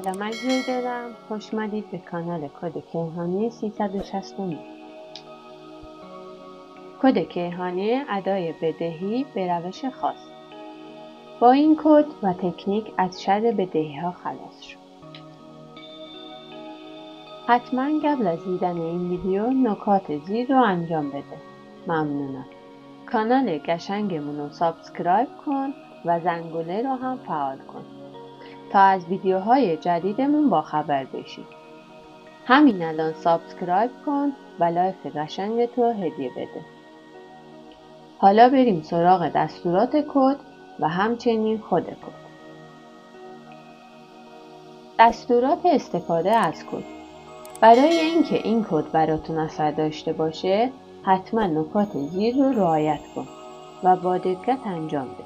سلام عزیزای دلم، خوش اومدید به کانال کد کیهانی 369. کد کیهانی ادای بدهی به روش خاص. با این کد و تکنیک از شر بدهی ها خلاص شد. حتما قبل از دیدن این ویدیو نکات زیر رو انجام بده. ممنونم. کانال قشنگمون رو سابسکرایب کن و زنگوله رو هم فعال کن تا از ویدیوهای جدیدمون باخبر بشی. همین الان سابسکرایب کن و لایک قشنگ تو هدیه بده. حالا بریم سراغ دستورات کد و همچنین خود کد. دستورات استفاده از کد. برای اینکه این کد براتون اثر داشته باشه، حتما نکات زیر رو رعایت کن و با دقت انجام بده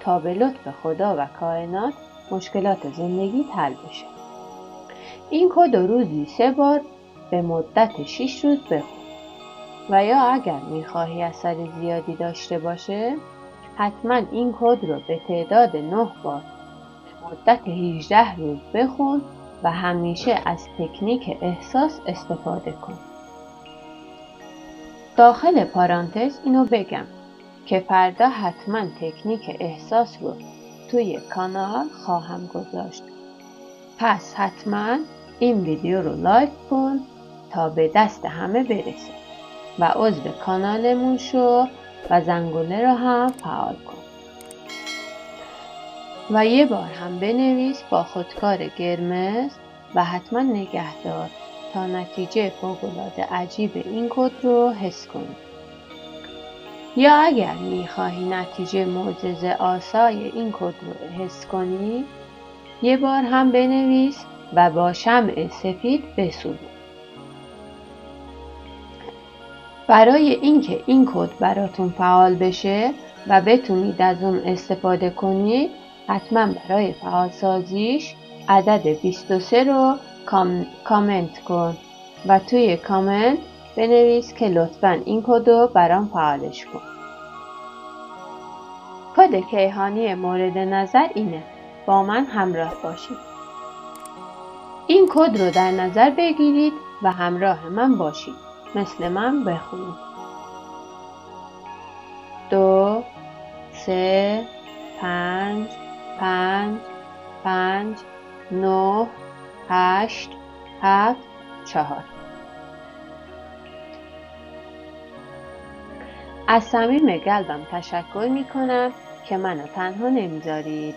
تا به لطف خدا و کائنات مشکلات زندگی حل بشه. این کد رو روزی 3 بار به مدت 6 روز بخون و یا اگر میخواهی اثر زیادی داشته باشه حتما این کد رو به تعداد 9 بار مدت 18 روز بخون و همیشه از تکنیک احساس استفاده کن. داخل پارانتز اینو بگم که فردا حتما تکنیک احساس رو توی کانال خواهم گذاشت. پس حتما این ویدیو رو لایک کن تا به دست همه برسه و عضو کانالمون شو و زنگوله رو هم فعال کن. و یه بار هم بنویس با خودکار قرمز و حتما نگه دار تا نتیجه فوق‌العاده عجیب این کد رو حس کنی. یا اگر میخواهی نتیجه معجزه آسای این کد رو حس کنی یه بار هم بنویس و با شمع سفید بسوزون. برای اینکه این کد براتون فعال بشه و بتونید از اون استفاده کنید حتما برای فعال سازیش عدد 23 رو کامنت کن و توی کامنت بنویس که لطفاً این کد رو برام فعالش کن. کد کیهانی مورد نظر اینه. با من همراه باشید. این کد رو در نظر بگیرید و همراه من باشید. مثل من بخونید. 2 3 5 5 5 9 8 7 4. از صمیم قلبم تشکر میکنم که منو تنها نمیذارید.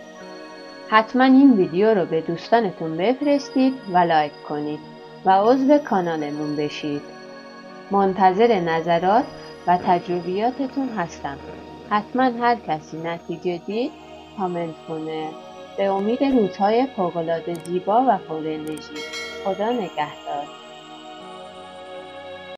حتما این ویدیو رو به دوستانتون بفرستید و لایک کنید و عضو کانالمون بشید. منتظر نظرات و تجربیاتتون هستم. حتما هر کسی نتیجه دید کامنت کنه. به امید روزهای فوق‌العاده زیبا و پر انرژی. خدا نگهدار.